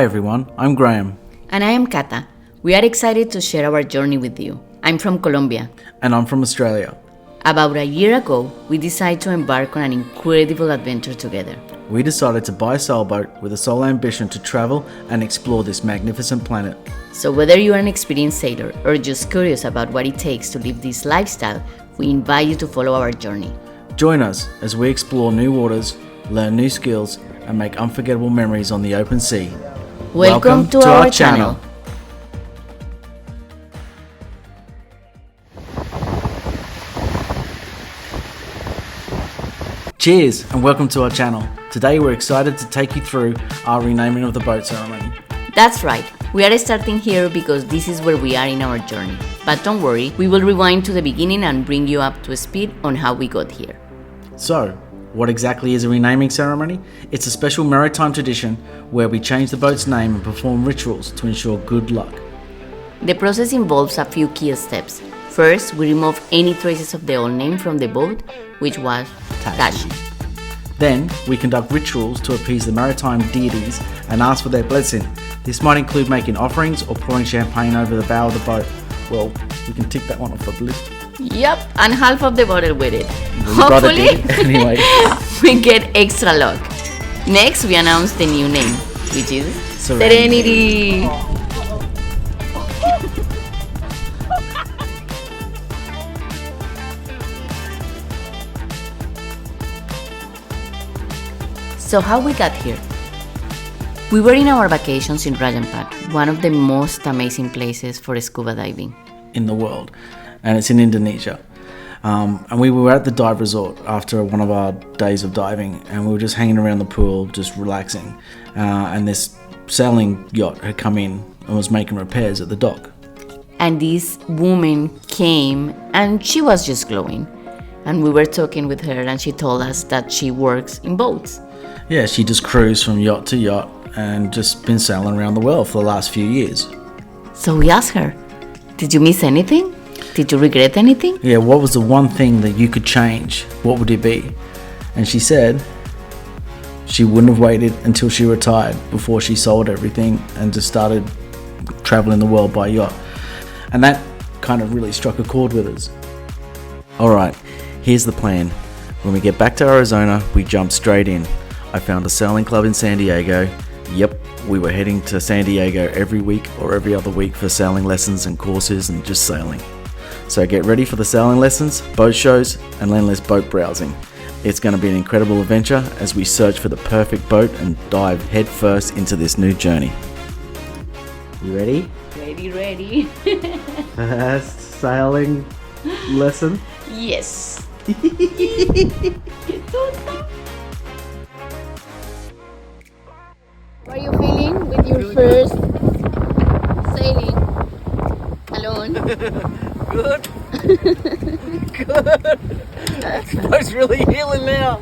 Hi everyone, I'm Graham. And I am Kata. We are excited to share our journey with you. I'm from Colombia. And I'm from Australia. About a year ago, we decided to embark on an incredible adventure together. We decided to buy a sailboat with a sole ambition to travel and explore this magnificent planet. So whether you are an experienced sailor or just curious about what it takes to live this lifestyle, we invite you to follow our journey. Join us as we explore new waters, learn new skills, and make unforgettable memories on the open sea. Welcome to our channel. Cheers and welcome to our channel. Today we're excited to take you through our renaming of the boat ceremony. That's right. We are starting here because this is where we are in our journey. But don't worry, we will rewind to the beginning and bring you up to speed on how we got here. So, what exactly is a renaming ceremony? It's a special maritime tradition where we change the boat's name and perform rituals to ensure good luck. The process involves a few key steps. First, we remove any traces of the old name from the boat, which was Tashi. Then, we conduct rituals to appease the maritime deities and ask for their blessing. This might include making offerings or pouring champagne over the bow of the boat. Well, we can tick that one off the list. Yep, and half of the bottle with it. Hopefully, anyway. We get extra luck. Next, we announce the new name, which is Serenity. So how we got here? We were in our vacations in Raja Ampat, one of the most amazing places for scuba diving in the world, and it's in Indonesia. And we were at the dive resort after one of our days of diving, and we were just hanging around the pool, just relaxing. And this sailing yacht had come in and was making repairs at the dock. And this woman came, and she was just glowing. And we were talking with her, and she told us that she works in boats. Yeah, she just cruised from yacht to yacht and just been sailing around the world for the last few years. So we asked her, did you miss anything? Did you regret anything? Yeah, what was the one thing that you could change? What would it be? And she said she wouldn't have waited until she retired before she sold everything and just started traveling the world by yacht. And that kind of really struck a chord with us. Alright, here's the plan. When we get back to Arizona, we jump straight in. I found a sailing club in San Diego. Yep, we were heading to San Diego every week or every other week for sailing lessons and courses and just sailing. So get ready for the sailing lessons, boat shows, and endless boat browsing. It's going to be an incredible adventure as we search for the perfect boat and dive headfirst into this new journey. You ready? Ready. First sailing lesson? Yes. How are you feeling with your first sailing alone? Good. Good. This boat's really healing now.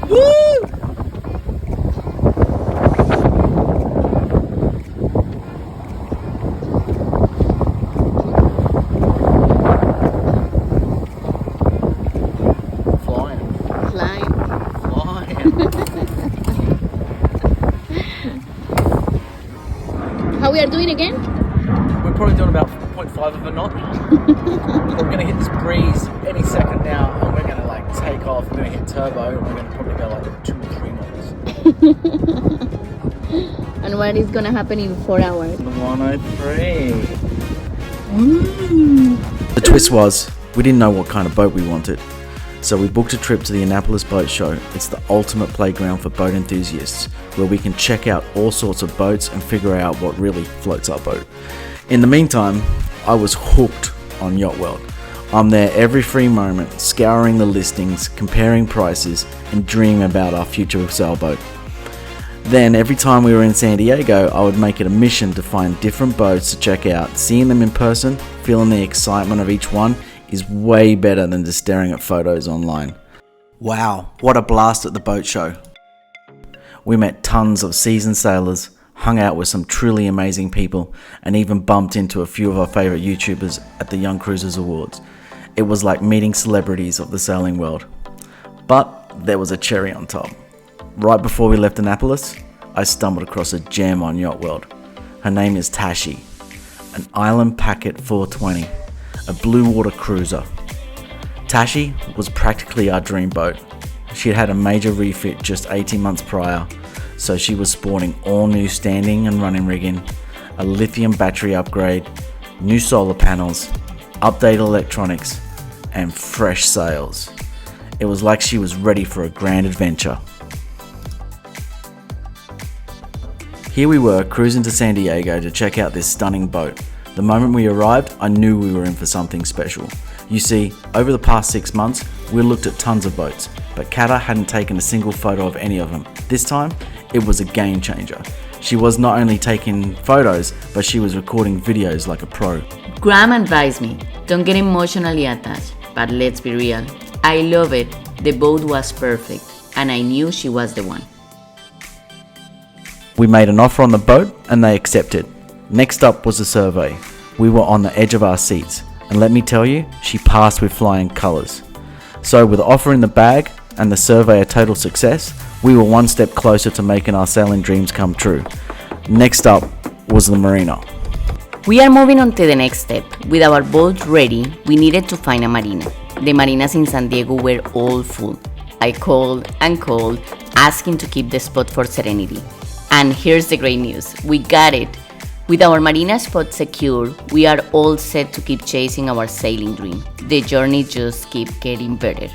Woo! Flying. How we are doing again? We're probably doing about 0.5 of a knot. We're going to hit this breeze any second now, and we're going to take off. We're going to hit turbo, and we're going to probably go 2 or 3 knots. And what is gonna happen in 4 hours? 103. The twist was, we didn't know what kind of boat we wanted. So we booked a trip to the Annapolis Boat Show. It's the ultimate playground for boat enthusiasts, where we can check out all sorts of boats and figure out what really floats our boat. In the meantime, I was hooked on Yacht World. I'm there every free moment, scouring the listings, comparing prices, and dreaming about our future sailboat. Then every time we were in San Diego, I would make it a mission to find different boats to check out. Seeing them in person, feeling the excitement of each one, is way better than just staring at photos online. Wow, what a blast at the boat show. We met tons of seasoned sailors, hung out with some truly amazing people, and even bumped into a few of our favourite YouTubers at the Young Cruisers Awards. It was like meeting celebrities of the sailing world. But there was a cherry on top. Right before we left Annapolis, I stumbled across a gem on Yacht World. Her name is Tashi, an Island Packet 420, a blue water cruiser. Tashi was practically our dream boat. She had had a major refit just 18 months prior, so she was sporting all new standing and running rigging, a lithium battery upgrade, new solar panels, updated electronics, and fresh sails. It was like she was ready for a grand adventure. Here we were cruising to San Diego to check out this stunning boat. The moment we arrived, I knew we were in for something special. You see, over the past 6 months, we looked at tons of boats, but Kata hadn't taken a single photo of any of them. This time, it was a game changer. She was not only taking photos, but she was recording videos like a pro. Graham advised me, don't get emotionally attached, but let's be real. I love it. The boat was perfect, and I knew she was the one. We made an offer on the boat and they accepted. Next up was the survey. We were on the edge of our seats, and let me tell you, she passed with flying colours. So with the offer in the bag and the survey a total success, we were one step closer to making our sailing dreams come true. Next up was the marina. We are moving on to the next step. With our boat ready, we needed to find a marina. The marinas in San Diego were all full. I called and called, asking to keep the spot for Serenity. And here's the great news, we got it! With our marina spot secure, we are all set to keep chasing our sailing dream. The journey just keeps getting better.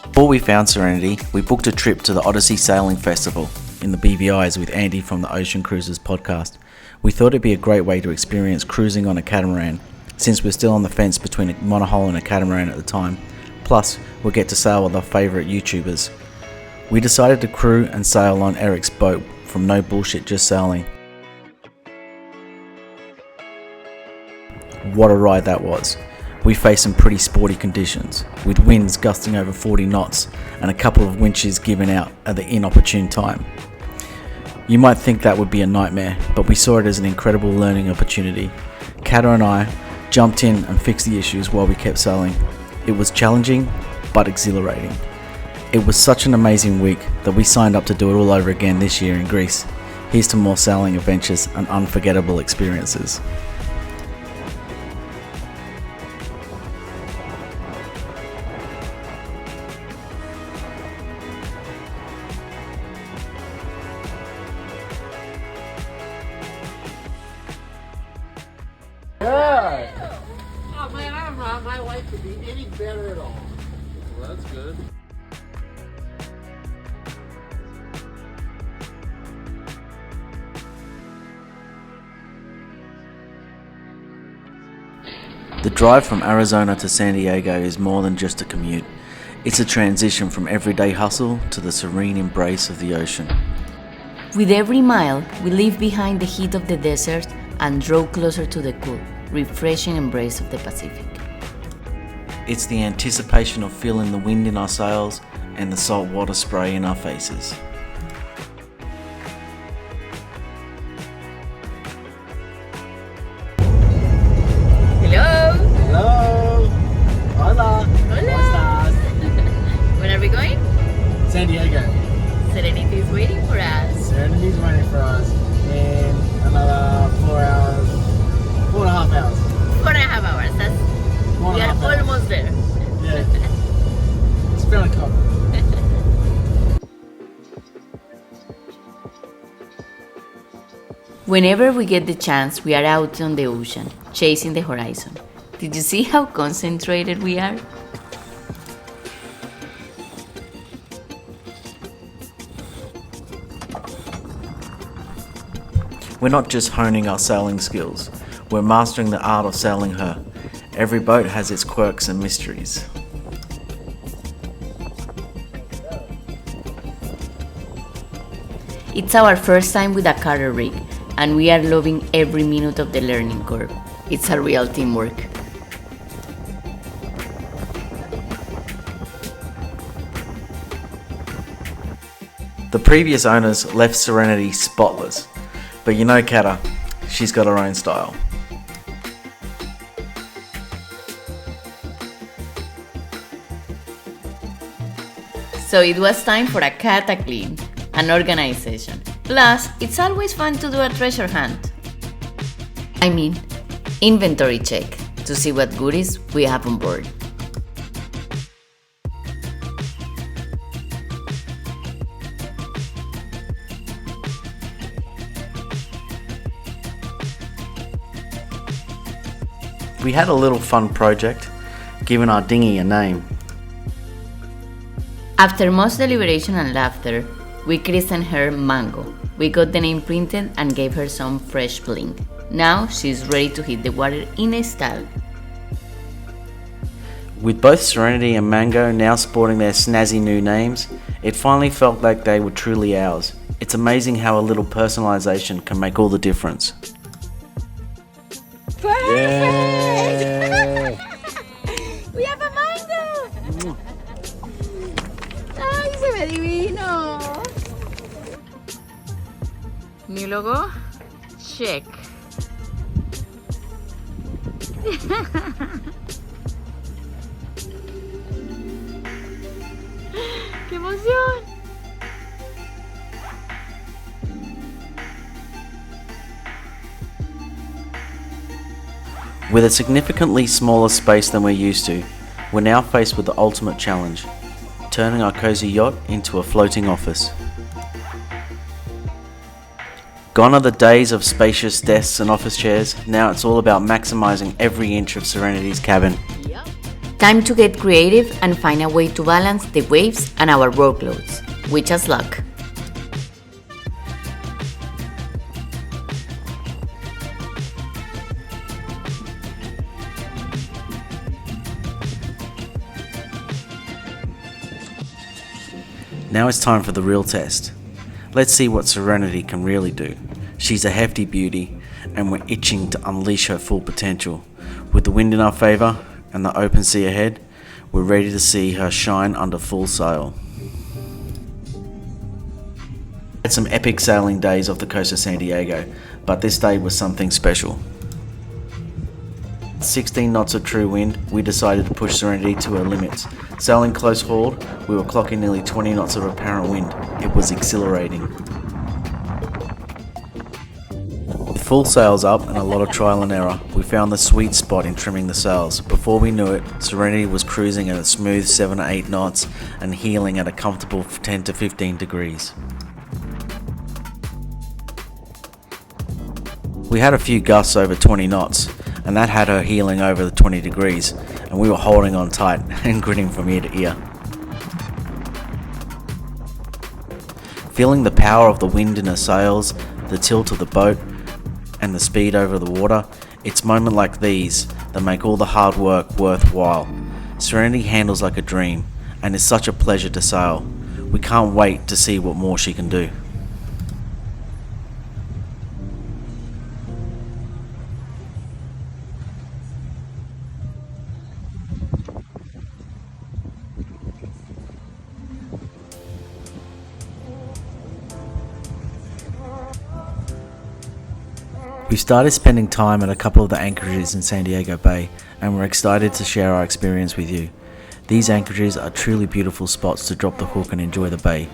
Before we found Serenity, we booked a trip to the Odyssey Sailing Festival in the BVIs with Andy from the Ocean Cruises podcast. We thought it'd be a great way to experience cruising on a catamaran, since we're still on the fence between a monohull and a catamaran at the time. Plus, we'll get to sail with our favourite YouTubers. We decided to crew and sail on Eric's boat from No Bullshit Just Sailing. What a ride that was. We faced some pretty sporty conditions, with winds gusting over 40 knots and a couple of winches giving out at the inopportune time. You might think that would be a nightmare, but we saw it as an incredible learning opportunity. Kata and I jumped in and fixed the issues while we kept sailing. It was challenging, but exhilarating. It was such an amazing week that we signed up to do it all over again this year in Greece. Here's to more sailing adventures and unforgettable experiences. Yeah. Oh man, I don't know how my life could be any better at all. Well, that's good. The drive from Arizona to San Diego is more than just a commute. It's a transition from everyday hustle to the serene embrace of the ocean. With every mile, we leave behind the heat of the desert and draw closer to the cool, refreshing embrace of the Pacific. It's the anticipation of feeling the wind in our sails and the salt water spray in our faces. Hello! Hello. Hola. Hola. Where are we going? San Diego. Serenity is waiting for us. Serenity's waiting for us in another 4 hours, 4.5 hours. 4.5 hours. We are 4.5 hours. almost there. Yeah. It's fairly cold. Whenever we get the chance, we are out on the ocean, chasing the horizon. Did you see how concentrated we are? We're not just honing our sailing skills, we're mastering the art of sailing her. Every boat has its quirks and mysteries. It's our first time with a cutter rig, and we are loving every minute of the learning curve. It's a real teamwork. The previous owners left Serenity spotless, but you know Kata, she's got her own style. So So it was time for a cataclean, an organization. Plus, it's always fun to do a treasure hunt. I mean, inventory check to see what goodies we have on board. We had a little fun project, giving our dinghy a name. After much deliberation and laughter, we christened her Mango. We got the name printed and gave her some fresh bling. Now she's ready to hit the water in a style. With both Serenity and Mango now sporting their snazzy new names, it finally felt like they were truly ours. It's amazing how a little personalization can make all the difference. Yeah. We have a mango! ¡Ay, se ve divino! New logo? Check. ¡Qué emoción! With a significantly smaller space than we're used to, we're now faced with the ultimate challenge, turning our cozy yacht into a floating office. Gone are the days of spacious desks and office chairs, now it's all about maximizing every inch of Serenity's cabin. Time to get creative and find a way to balance the waves and our workloads. Wish us luck. Now it's time for the real test. Let's see what Serenity can really do. She's a hefty beauty, and we're itching to unleash her full potential. With the wind in our favour and the open sea ahead, we're ready to see her shine under full sail. Had some epic sailing days off the coast of San Diego, but this day was something special. 16 knots of true wind, we decided to push Serenity to her limits. Sailing close hauled, we were clocking nearly 20 knots of apparent wind. It was exhilarating. With full sails up and a lot of trial and error, we found the sweet spot in trimming the sails. Before we knew it, Serenity was cruising at a smooth 7 or 8 knots and heeling at a comfortable 10 to 15 degrees. We had a few gusts over 20 knots, and that had her heeling over the 20 degrees, and we were holding on tight and grinning from ear to ear. Feeling the power of the wind in her sails, the tilt of the boat, and the speed over the water, it's moments like these that make all the hard work worthwhile. Serenity handles like a dream, and is such a pleasure to sail. We can't wait to see what more she can do. We started spending time at a couple of the anchorages in San Diego Bay, and we're excited to share our experience with you. These anchorages are truly beautiful spots to drop the hook and enjoy the bay.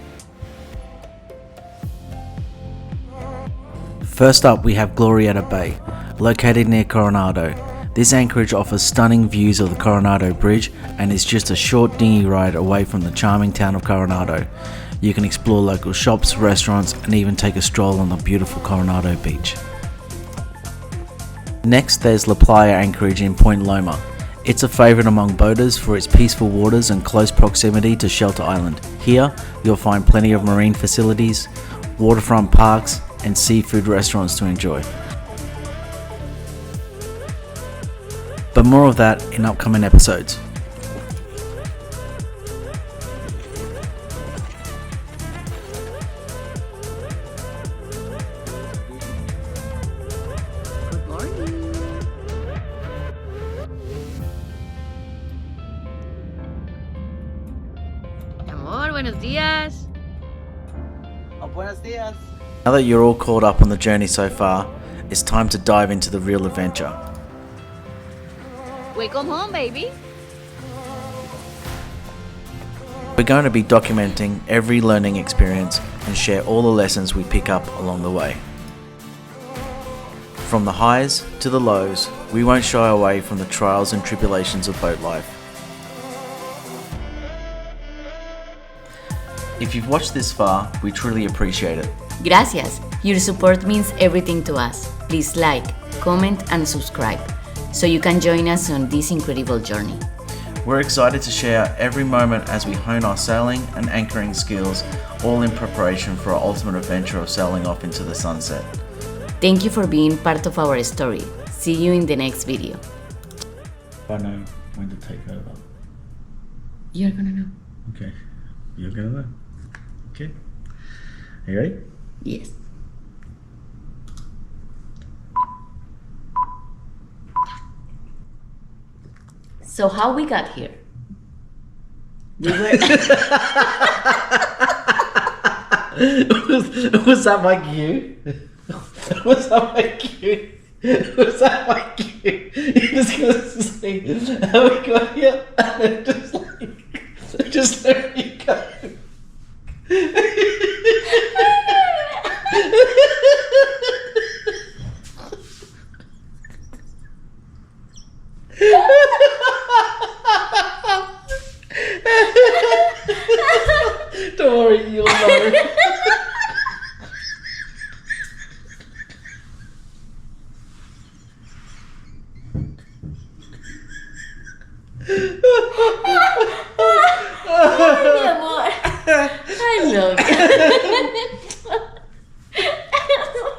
First up, we have Glorieta Bay, located near Coronado. This anchorage offers stunning views of the Coronado Bridge and is just a short dinghy ride away from the charming town of Coronado. You can explore local shops, restaurants, and even take a stroll on the beautiful Coronado Beach. Next, there's La Playa Anchorage in Point Loma. It's a favourite among boaters for its peaceful waters and close proximity to Shelter Island. Here, you'll find plenty of marine facilities, waterfront parks, and seafood restaurants to enjoy. But more of that in upcoming episodes. Good morning. Amor, buenos días. Oh, buenos días. Now that you're all caught up on the journey so far, it's time to dive into the real adventure. Welcome home, baby. We're going to be documenting every learning experience and share all the lessons we pick up along the way. From the highs to the lows, we won't shy away from the trials and tribulations of boat life. If you've watched this far, we truly appreciate it. Gracias. Your support means everything to us. Please like, comment, and subscribe so you can join us on this incredible journey. We're excited to share every moment as we hone our sailing and anchoring skills, all in preparation for our ultimate adventure of sailing off into the sunset. Thank you for being part of our story. See you in the next video. I know when to take over. You're gonna know. Okay. You're gonna know. Okay. Are you ready? Yes. So how we got here? We were was that my cue? Was that my cue? Was that my cue? You was gonna say how we got here and then just let me go. Don't worry, you'll know. Mi amor. I love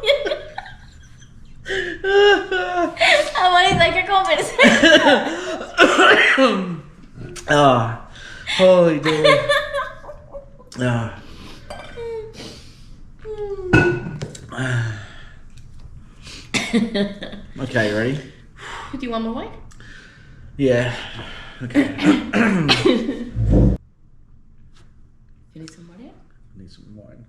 you. Amor, es like a conversation. Ah, holy dude. Okay, you ready? Do you want more wine? Yeah. Okay. You need some more? Yeah? Need some wine.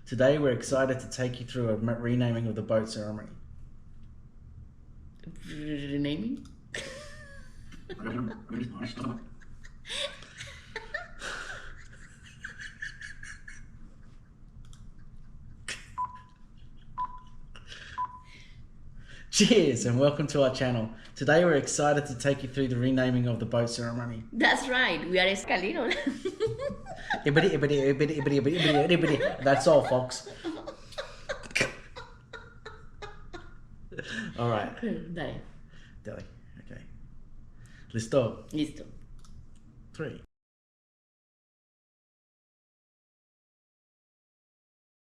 Today we're excited to take you through a renaming of the boat ceremony. Renaming? Cheers and welcome to our channel. Today we're excited to take you through the renaming of the boat ceremony. That's right, we are escalero. That's all, folks. All right. Dale. Deli. Okay. Listo. Listo. 3.